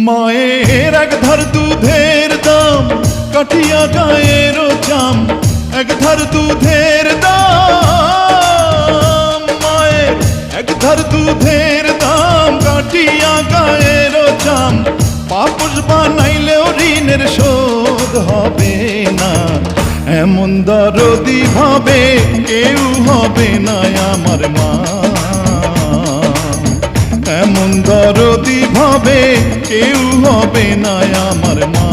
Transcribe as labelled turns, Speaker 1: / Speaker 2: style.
Speaker 1: মায়ের এক ধার দুধের দাম কাঠিয়া গায়ের চাম, এক ধার দুধের দাম, মায়ের এক ধার দুধের দাম কাঠিয়া গায়ের চাম, পাপস বানাইলেও ঋণের শোধ হবে না। এমন দরদি ভাবে কেউ হবে না আমার মা, এমন দরদি ভাবে কেউ হবে না আমার মা।